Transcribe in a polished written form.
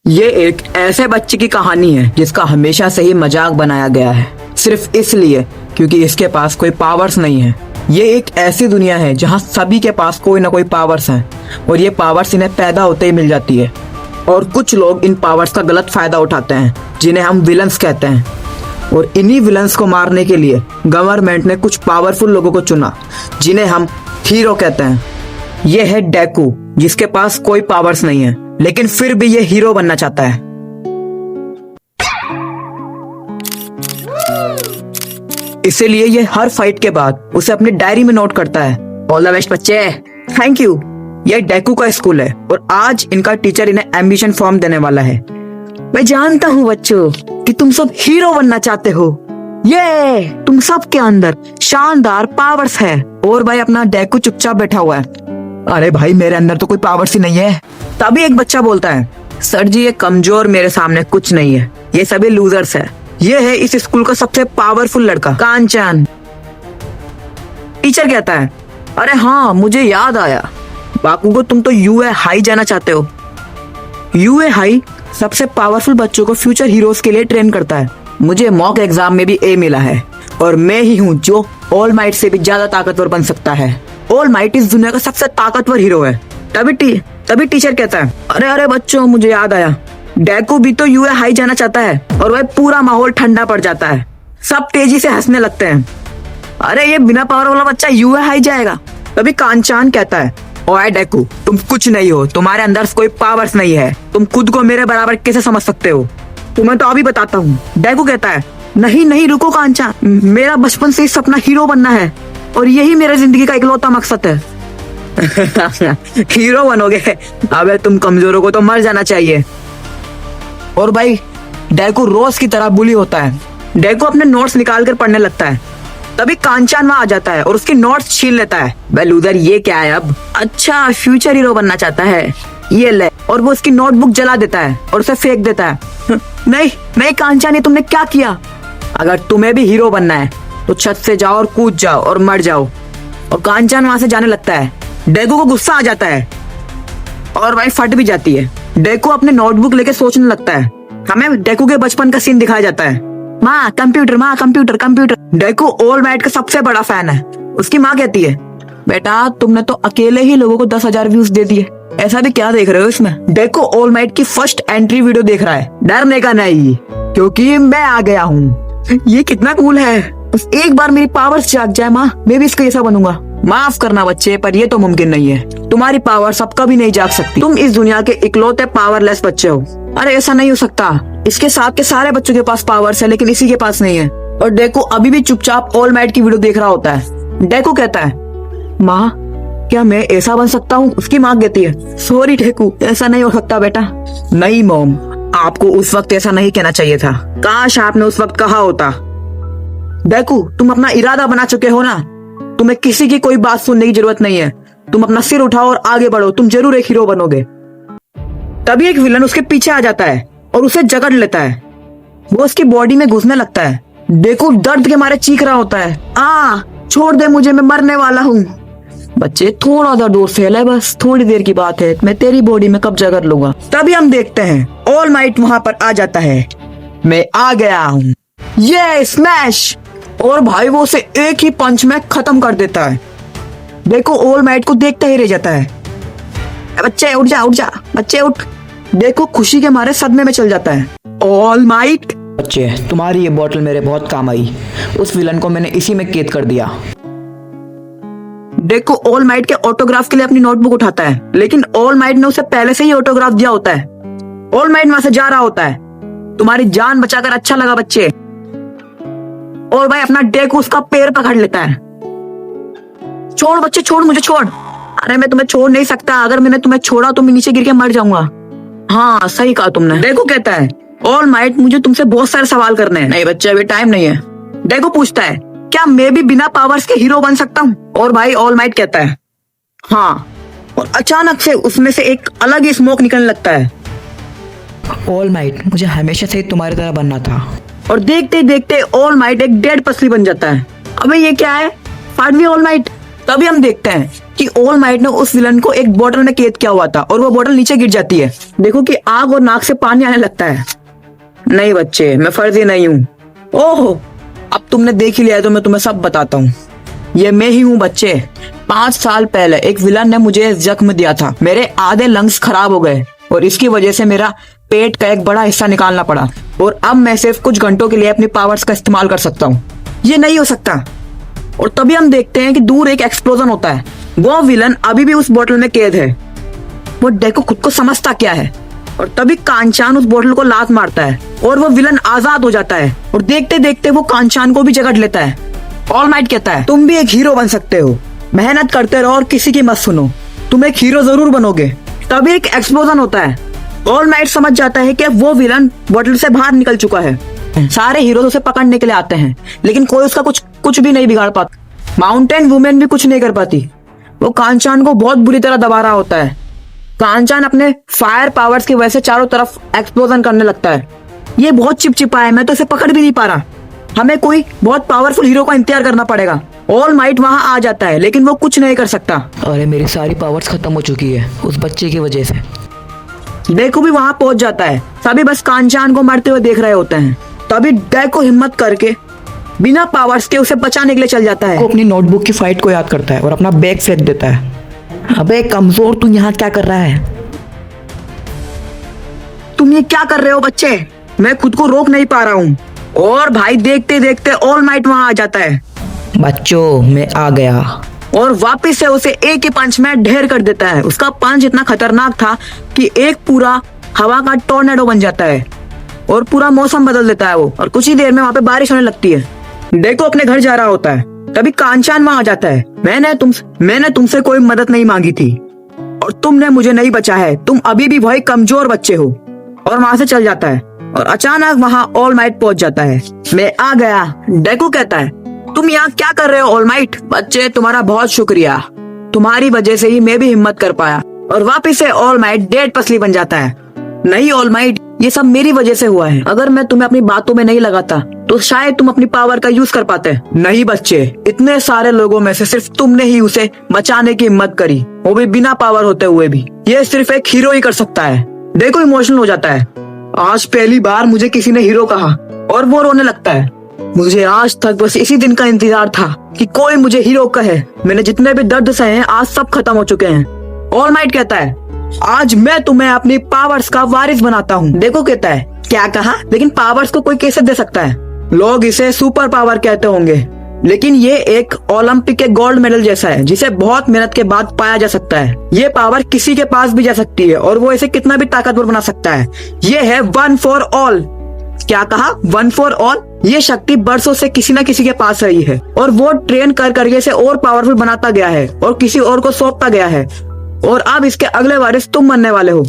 ये एक ऐसे बच्चे की कहानी है जिसका हमेशा से ही मजाक बनाया गया है, सिर्फ इसलिए क्योंकि इसके पास कोई पावर्स नहीं है। ये एक ऐसी दुनिया है जहाँ सभी के पास कोई ना कोई पावर्स हैं और ये पावर्स इन्हें पैदा होते ही मिल जाती है। और कुछ लोग इन पावर्स का गलत फायदा उठाते हैं जिन्हें हम विलन्स कहते हैं। और इन्हीं विलन्स को मारने के लिए गवर्नमेंट ने कुछ पावरफुल लोगों को चुना जिन्हें हम हीरो कहते हैं। ये है डेकू, जिसके पास कोई पावर्स नहीं है लेकिन फिर भी ये हीरो बनना चाहता है। इसीलिए ये हर फाइट के बाद उसे अपनी डायरी में नोट करता है, ऑल द बेस्ट बच्चे, थैंक यू। यह डेकू का स्कूल है और आज इनका टीचर इन्हें एम्बिशन फॉर्म देने वाला है। मैं जानता हूँ बच्चों कि तुम सब हीरो बनना चाहते हो। ये तुम सब के अंदर शानदार पावर्स है। और भाई अपना डेकू चुपचाप बैठा हुआ है। अरे भाई मेरे अंदर तो कोई पावर्स ही नहीं है। तभी एक बच्चा बोलता है, सर जी ये कमजोर मेरे सामने कुछ नहीं है, ये सभी लूजर्स है। ये है इस स्कूल का सबसे पावरफुल लड़का कांचन। टीचर कहता है, अरे हाँ मुझे याद आया बाकुगो, तुम तो यूए हाई जाना चाहते हो। यूए हाई सबसे पावरफुल बच्चों को फ्यूचर हीरोज के लिए ट्रेन करता है। मुझे मॉक एग्जाम में भी ए मिला है और मैं ही हूँ जो ऑल माइट से भी ज्यादा ताकतवर बन सकता है। ऑल माइट इस दुनिया का सबसे ताकतवर हीरो है। तभी टीचर कहता है, अरे अरे बच्चों मुझे याद आया, डेकू भी तो यूए हाई जाना चाहता है। और वह पूरा माहौल ठंडा पड़ जाता है, सब तेजी से हंसने लगते हैं। अरे ये बिना पावर वाला बच्चा यूए हाई जाएगा। तभी कांचान कहता है, ओए डेकू तुम कुछ नहीं हो, तुम्हारे अंदर कोई पावर्स नहीं है, तुम खुद को मेरे बराबर कैसे समझ सकते हो, तुम्हें तो अभी बताता हूँ। डेकू कहता है, नहीं नहीं रुको कांचान, मेरा बचपन से ही सपना हीरो बनना है और यही मेरे जिंदगी का इकलौता मकसद है। हीरो बनोगे? अबे तुम कमजोरों को तो मर जाना चाहिए। और भाई डेकू रोज की तरह बुली होता है। डेकू अपने नोट्स निकाल कर पढ़ने लगता है। तभी कांचान वहां आ जाता है और उसकी नोट्स छीन लेता है। भाई लूजर ये क्या है अब? अच्छा फ्यूचर हीरो बनना चाहता है, ये ले। और वो उसकी नोटबुक जला देता है और उसे फेंक देता है। नहीं नहीं कांचान, ये तुमने क्या किया? अगर तुम्हें भी हीरो बनना है तो छत से जाओ और कूद जाओ और मर जाओ। और कांचान वहां से जाने लगता है। डेकू को गुस्सा आ जाता है और भाई फट भी जाती है। डेकू अपने नोटबुक लेके सोचने लगता है। हमें डेकू के बचपन का सीन दिखाया जाता है। माँ कंप्यूटर कंप्यूटर। डेकू ऑल माइट का सबसे बड़ा फैन है। उसकी माँ कहती है, बेटा तुमने तो अकेले ही लोगों को 10,000 व्यूज दे दिए, ऐसा भी क्या देख रहे हो इसमें? डेकू ऑल माइट की फर्स्ट एंट्री वीडियो देख रहा है। डरने का नहीं, क्योंकि मैं आ गया हूँ। ये कितना कूल है। बस एक बार मेरी पावर्स जाग जाए माँ, मैं भी इसका ऐसा बनूंगा। माफ करना बच्चे, पर ये तो मुमकिन नहीं है। तुम्हारी पावर सब कभी नहीं जाग सकती। तुम इस दुनिया के इकलौते पावरलेस बच्चे हो। अरे ऐसा नहीं हो सकता, इसके साथ के सारे बच्चों के पास पावर्स है लेकिन इसी के पास नहीं है। और डेकू अभी भी चुपचाप ऑल माइट की वीडियो देख रहा होता है। डेकू कहता है, माँ क्या मैं ऐसा बन सकता हूँ? उसकी माँ कहती है, सॉरी डेकू ऐसा नहीं हो सकता बेटा। नहीं मॉम, आपको उस वक्त ऐसा नहीं कहना चाहिए था, काश आपने उस वक्त कहा होता। डेकू तुम अपना इरादा बना चुके हो ना, तुम्हें किसी की कोई बात सुनने की जरूरत नहीं है। तुम अपना सिर उठाओ और आगे बढ़ो, तुम जरूर एक हीरो बनोगे। तभी एक विलन उसके पीछे आ जाता है और उसे जकड़ लेता है। वो उसकी बॉडी में घुसने लगता है। डेकू दर्द के मारे चीख रहा होता है, छोड़ दे मुझे, मैं मरने वाला हूँ। बच्चे थोड़ा दर्द और सहल है, बस थोड़ी देर की बात है, मैं तेरी बॉडी में कब्जा कर लूंगा। तभी हम देखते हैं ऑल माइट वहां पर आ जाता है। मैं आ गया हूँ, ये स्मैश। और भाई वो उसे एक ही पंच में खत्म कर देता है। डेकू ऑल माइट को देखते ही रह जाता है। बच्चे उठ जा बच्चे उठ। डेकू खुशी के मारे सदमे में चल जाता है। ऑल माइट, बच्चे तुम्हारी ये बोतल मेरे बहुत काम आई, उस विलन को मैंने इसी में कैद कर दिया। डेकू ऑल माइट के ऑटोग्राफ के लिए अपनी नोटबुक उठाता है लेकिन ऑल माइट ने उसे पहले से ही ऑटोग्राफ दिया होता है। ऑल माइट वहां से जा रहा होता है। तुम्हारी जान बचाकर अच्छा लगा बच्चे। और भाई अपना डेकू उसका पैर पकड़ लेता है। छोड़ बच्चे, छोड़ मुझे, छोड़। अरे मैं तुम्हें छोड़ नहीं सकता, अगर मैंने तुम्हें छोड़ा तो मैं नीचे गिर के मर जाऊंगा। हाँ सही कहा तुमने। डेकू कहता है, ऑल माइट मुझे तुमसे बहुत सारे सवाल करने हैं। नहीं बच्चे अभी टाइम नहीं है। डेकू पूछता है, क्या मैं भी बिना पावर्स के हीरो बन सकता हूँ? और भाई ऑल माइट कहता है, हाँ। और अचानक से उसमें से एक अलग ही स्मोक निकलने लगता है। ऑल माइट मुझे हमेशा से तुम्हारी तरह बनना था। और देखते देखते ऑल माइट एक डेड पसली बन जाता है। अबे ये क्या है? फाड़वी ऑल माइट। तभी हम देखते हैं कि कि ऑल माइट ने उस विलन को एक बोतल में कैद किया हुआ था और वो बोतल नीचे गिर जाती है। देखो कि आग और नाक से पानी आने लगता है। नहीं बच्चे, मैं फर्जी नहीं हूँ। ओहो, अब तुमने देख ही लिया है तो मैं तुम्हें सब बताता हूँ। ये मैं ही हूँ बच्चे। 5 साल पहले एक विलन ने मुझे जख्म दिया था। मेरे आधे लंग्स खराब हो गए और इसकी वजह से मेरा पेट का एक बड़ा हिस्सा निकालना पड़ा और अब मैं सिर्फ कुछ घंटों के लिए अपनी पावर्स का इस्तेमाल कर सकता हूँ। ये नहीं हो सकता। और तभी हम देखते हैं कि दूर एक एक्सप्लोजन होता है। वो विलन अभी भी उस बोतल में कैद है। वो डेको खुद को समझता क्या है और तभी कांचान उस बोतल को लात मारता है और वो विलन आजाद हो जाता है और देखते देखते वो कांचान को भी जकड़ लेता है। ऑल माइट कहता है, तुम भी एक हीरो बन सकते हो, मेहनत करते रहो और किसी की मत सुनो, तुम एक हीरो जरूर बनोगे। तभी एक एक्सप्लोजन होता है। ऑल माइट समझ जाता है कि वो विलन बोतल से बाहर निकल चुका है। सारे हीरोज उसे पकड़ने के लिए आते हैं लेकिन कोई उसका कुछ भी नहीं बिगाड़ पाता। माउंटेन वुमेन भी कुछ नहीं कर पाती। वो कांचान को बहुत बुरी तरह दबा रहा होता है। कांचान अपने फायर पावर्स की वजह से चारों तरफ एक्सप्लोजन करने लगता है। ये बहुत चिपचिपा है, मैं तो इसे पकड़ भी नहीं पा रहा। हमें कोई बहुत पावरफुल हीरो का इंतजार करना पड़ेगा। ऑल माइट वहां आ जाता है लेकिन वो कुछ नहीं कर सकता। अरे मेरी सारी पावर्स खत्म हो चुकी है उस बच्चे की वजह से। डेको भी वहां पहुंच जाता है। सभी बस कांचान को मरते हुए देख रहे होते हैं। तभी डेको हिम्मत करके बिना पावर्स के उसे बचाने के लिए चल जाता है। वो अपनी नोटबुक की फाइट को याद करता है और अपना बैग फेंक देता है। अबे कमजोर, तू यहाँ क्या कर रहा है? तुम ये क्या कर रहे हो बच्चे? मैं खुद को रोक नहीं पा रहा हूँ। और भाई देखते देखते ऑल माइट वहां आ जाता है। बच्चों, मैं आ गया। और वापस से उसे एक ही पंच में ढेर कर देता है। उसका पंच इतना खतरनाक था कि एक पूरा हवा का टोर्नेडो बन जाता है और पूरा मौसम बदल देता है वो। और कुछ ही देर में वहां पे बारिश होने लगती है। डेको अपने घर जा रहा होता है। तभी कांचान वहां आ जाता है। मैंने तुमसे कोई मदद नहीं मांगी थी और तुमने मुझे नहीं बचा है। तुम अभी भी वही कमजोर बच्चे हो। और वहां से चल जाता है और अचानक वहां ऑल माइट पहुंच जाता है। मैं आ गया, डेको कहता है। तुम यहाँ क्या कर रहे हो ऑल माइट? बच्चे, तुम्हारा बहुत शुक्रिया, तुम्हारी वजह से ही मैं भी हिम्मत कर पाया। और वापिस से ऑल माइट डेड पसली बन जाता है। नहीं ऑल माइट, ये सब मेरी वजह से हुआ है। अगर मैं तुम्हें अपनी बातों में नहीं लगाता तो शायद तुम अपनी पावर का यूज कर पाते। नहीं बच्चे, इतने सारे लोगों में से सिर्फ तुमने ही उसे बचाने की हिम्मत करी, वो भी बिना पावर होते हुए भी। ये सिर्फ एक हीरो ही कर सकता है। देखो इमोशनल हो जाता है। आज पहली बार मुझे किसी ने हीरो कहा और वो रोने लगता है। मुझे आज तक बस इसी दिन का इंतजार था कि कोई मुझे हीरो कहे। मैंने जितने भी दर्द सहे हैं आज सब खत्म हो चुके हैं। ऑल माइट कहता है, आज मैं तुम्हें अपनी पावर्स का वारिस बनाता हूँ। देखो कहता है, क्या कहा? लेकिन पावर्स को कोई कैसे दे सकता है? लोग इसे सुपर पावर कहते होंगे, लेकिन ये एक ओलंपिक के गोल्ड मेडल जैसा है जिसे बहुत मेहनत के बाद पाया जा सकता है। ये पावर किसी के पास भी जा सकती है और वो इसे कितना भी ताकतवर बना सकता है। ये है वन फॉर ऑल। क्या कहा? One for all. ये शक्ति बरसों से किसी न किसी के पास रही है और वो ट्रेन कर करके इसे और पावरफुल बनाता गया है और किसी और को सौंपता गया है। और अब इसके अगले वारिस तुम बनने वाले हो।